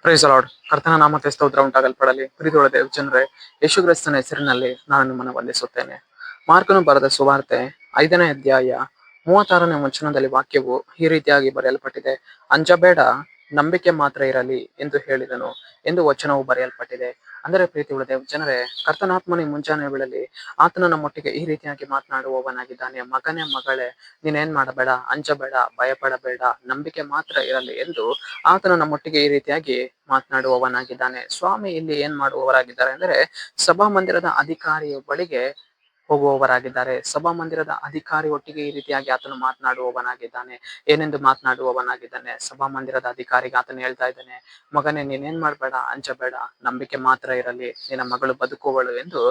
Price lord. ಕರ್ತನ ನಾಮಕ್ಕೆ ಸ್ತೋತ್ರ ಉಂಟಾಗಲ್ಪಡಲಿ. ಪ್ರೀತಿಯುಳ್ಳ ದೇವ ಜನರೇ, ಯೇಸು ಕ್ರಿಸ್ತನ ಹೆಸರಿನಲ್ಲಿ ನಾನು ನಿಮ್ಮನ್ನು ವಂದಿಸುತ್ತೇನೆ. ಮಾರ್ಕನು ಬರೆದ ಸುವಾರ್ತೆ 5ನೇ ಅಧ್ಯಾಯ 36ನೇ ವಚನದಲ್ಲಿ ವಾಕ್ಯವು ಈ ರೀತಿಯಾಗಿ ಬರೆಯಲ್ಪಟ್ಟಿದೆ. ಅಂಜಬೇಡ, ನಂಬಿಕೆ ಮಾತ್ರ ಇರಲಿ ಎಂದು ಹೇಳಿದನು ಎಂದು ವಚನವು ಬರೆಯಲ್ಪಟ್ಟಿದೆ. ಅಂದರೆ ಪ್ರೀತಿಯುಳ್ಳ ದೇವ ಜನರೇ, ಕರ್ತನಾತ್ಮನ ಈ ಮುಂಜಾನೆ ವೇಳೆಯಲ್ಲಿ ಆತನು ನಮ್ಮೊಟ್ಟಿಗೆ ಈ ರೀತಿಯಾಗಿ ಮಾತನಾಡುವವನಾಗಿದ್ದಾನೆ. ಮಗನೇ, ಮಗಳೇ, ನೀನೇನ್ ಮಾಡಬೇಡ, ಅಂಜಬೇಡ, ಭಯಪಡಬೇಡ, ನಂಬಿಕೆ ಮಾತ್ರ ಇರಲಿ ಎಂದು ಆತನು ನಮ್ಮೊಟ್ಟಿಗೆ ಈ ರೀತಿಯಾಗಿ ಮಾತನಾಡುವವನಾಗಿದ್ದಾನೆ. ಸ್ವಾಮಿ ಇಲ್ಲಿ ಏನ್ ಮಾಡುವವರಾಗಿದ್ದಾರೆ ಅಂದರೆ, ಸಭಾ ಮಂದಿರದ ಅಧಿಕಾರಿಯ ಬಳಿಗೆ ಹೋಗುವವರಾಗಿದ್ದಾರೆ. ಸಭಾ ಮಂದಿರದ ಅಧಿಕಾರಿ ಒಟ್ಟಿಗೆ ಈ ರೀತಿಯಾಗಿ ಆತನು ಮಾತನಾಡುವವನಾಗಿದ್ದಾನೆ. ಏನೆಂದು ಮಾತನಾಡುವವನಾಗಿದ್ದಾನೆ? ಸಭಾ ಮಂದಿರದ ಅಧಿಕಾರಿಗೆ ಆತನು ಹೇಳ್ತಾ ಇದ್ದಾನೆ, ಮಗನೇ, ನೀನೇನ್ ಮಾಡ್ಬೇಡ, ಅಂಜಬೇಡ, ನಂಬಿಕೆ ಮಾತ್ರ ಇರಲಿ, ನಿನ್ನ ಮಗಳು ಬದುಕುವಳು ಎಂದು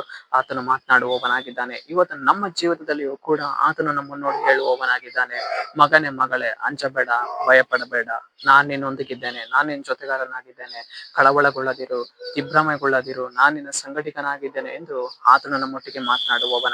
ಆತನು ಮಾತನಾಡುವವನಾಗಿದ್ದಾನೆ. ಇವತ್ತು ನಮ್ಮ ಜೀವಿತದಲ್ಲಿಯೂ ಕೂಡ ಆತನು ನಮ್ಮನ್ನು ನೋಡಿ ಹೇಳುವವನಾಗಿದ್ದಾನೆ, ಮಗನೇ, ಮಗಳೇ, ಅಂಜಬೇಡ, ಭಯಪಡಬೇಡ, ನಾನ್ ನಿನ್ನೊಂದಿಗಿದ್ದೇನೆ, ನಾನ್ ನಿನ್ನ ಜೊತೆಗಾರನಾಗಿದ್ದೇನೆ, ಕಳವಳಗೊಳ್ಳದಿರು, ದಿಗ್ಭ್ರಮೆಗೊಳ್ಳದಿರು, ನಾನ್ ನಿನ್ನ ಸಂಘಟಿಕನಾಗಿದ್ದೇನೆ ಎಂದು ಆತನು ನಮ್ಮೊಟ್ಟಿಗೆ ಮಾತನಾಡುವವನಾಗಿದ್ದಾನೆ.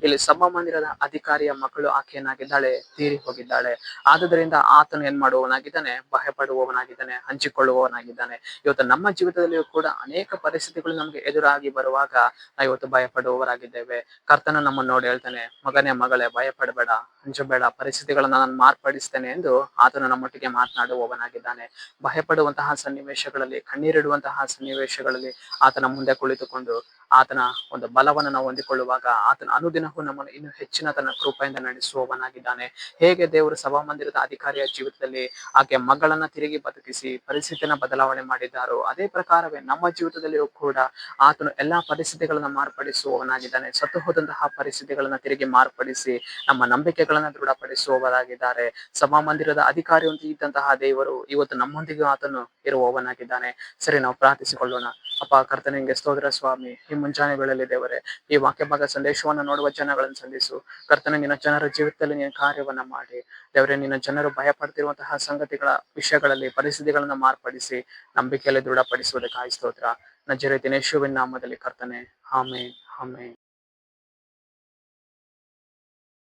ಇಲ್ಲಿ ಸಭಾ ಮಂದಿರದ ಅಧಿಕಾರಿಯ ಮಗಳು ಆಕೆಯನ್ನಾಗಿದ್ದಾಳೆ, ತೀರಿ ಹೋಗಿದ್ದಾಳೆ. ಆದುದರಿಂದ ಆತನು ಏನ್ ಮಾಡುವವನಾಗಿದ್ದಾನೆ? ಭಯಪಡುವವನಾಗಿದ್ದಾನೆ, ಹಂಚಿಕೊಳ್ಳುವವನಾಗಿದ್ದಾನೆ. ಇವತ್ತು ನಮ್ಮ ಜೀವಿತದಲ್ಲಿಯೂ ಕೂಡ ಅನೇಕ ಪರಿಸ್ಥಿತಿಗಳು ನಮ್ಗೆ ಎದುರಾಗಿ ಬರುವಾಗ ನಾವು ಇವತ್ತು ಭಯಪಡುವವರಾಗಿದ್ದೇವೆ. ಕರ್ತನ ನಮ್ಮನ್ನು ನೋಡಿ ಹೇಳ್ತಾನೆ, ಮಗನೇ, ಮಗಳೇ, ಭಯಪಡಬೇಡ, ಅಂಜಬೇಡ, ಪರಿಸ್ಥಿತಿಗಳನ್ನ ನಾನು ಮಾರ್ಪಡಿಸ್ತೇನೆ ಎಂದು ಆತನು ನಮ್ಮೊಟ್ಟಿಗೆ ಮಾತನಾಡುವವನಾಗಿದ್ದಾನೆ. ಭಯಪಡುವಂತಹ ಸನ್ನಿವೇಶಗಳಲ್ಲಿ, ಕಣ್ಣೀರಿಡುವಂತಹ ಸನ್ನಿವೇಶಗಳಲ್ಲಿ ಆತನ ಮುಂದೆ ಕುಳಿತುಕೊಂಡು ಆತನ ಒಂದು ಬಲವನ್ನು ನಾವು ಹೊಂದಿಕೊಳ್ಳುವಾಗ ಆತನ ಅನುದಿನವೂ ನಮ್ಮನ್ನು ಇನ್ನು ಹೆಚ್ಚಿನ ತನ್ನ ಕೃಪೆಯಿಂದ ನಡೆಸುವವನಾಗಿದ್ದಾನೆ. ಹೇಗೆ ದೇವರು ಸಭಾ ಮಂದಿರದ ಅಧಿಕಾರಿಯ ಜೀವಿತದಲ್ಲಿ ಆಕೆ ಮಗಳನ್ನ ತಿರುಗಿ ಬದುಕಿಸಿ ಪರಿಸ್ಥಿತಿಯನ್ನ ಬದಲಾವಣೆ ಮಾಡಿದ್ದಾರೋ, ಅದೇ ಪ್ರಕಾರವೇ ನಮ್ಮ ಜೀವಿತದಲ್ಲಿಯೂ ಕೂಡ ಆತನು ಎಲ್ಲಾ ಪರಿಸ್ಥಿತಿಗಳನ್ನ ಮಾರ್ಪಡಿಸುವವನಾಗಿದ್ದಾನೆ. ಸತ್ತು ಹೋದಂತಹ ಪರಿಸ್ಥಿತಿಗಳನ್ನ ತಿರುಗಿ ಮಾರ್ಪಡಿಸಿ ನಮ್ಮ ನಂಬಿಕೆಗಳನ್ನ ದೃಢಪಡಿಸುವವರಾಗಿದ್ದಾರೆ. ಸಭಾ ಮಂದಿರದ ಅಧಿಕಾರಿ ಅಂತ ಇದ್ದಂತಹ ದೇವರು ಇವತ್ತು ನಮ್ಮೊಂದಿಗೂ ಆತನು ಇರುವವನಾಗಿದ್ದಾನೆ. ಸರಿ, ನಾವು ಪ್ರಾರ್ಥಿಸಿಕೊಳ್ಳೋಣ. ಅಪ್ಪ ಕರ್ತನೆ, ನಿಂಗೆ ಸ್ತೋತ್ರ ಸ್ವಾಮಿ. ಈ ಮುಂಜಾನೆ ವೇಳೆಯಲ್ಲಿ ದೇವರೇ, ಈ ವಾಕ್ಯ ಭಾಗ ಸಂದೇಶವನ್ನು ನೋಡುವ ಜನಗಳನ್ನು ಸಂಧಿಸು. ಕರ್ತನೆ, ನಿನ್ನ ಜನರ ಜೀವಿತದಲ್ಲಿ ನೀನು ಕಾರ್ಯವನ್ನ ಮಾಡಿ ದೇವರೇ, ನಿನ್ನ ಜನರು ಭಯ ಪಡ್ತಿರುವಂತಹ ಸಂಗತಿಗಳ ವಿಷಯಗಳಲ್ಲಿ ಪರಿಸ್ಥಿತಿಗಳನ್ನ ಮಾರ್ಪಡಿಸಿ ನಂಬಿಕೆಯಲ್ಲಿ ದೃಢಪಡಿಸುವುದಕ್ಕಾಗಿ ಸ್ತೋತ್ರ. ನಜರೇತಿನ ಯೇಸುವಿನ ನಾಮದಲ್ಲಿ ಕರ್ತನೆ, ಆಮೆನ್, ಆಮೆನ್.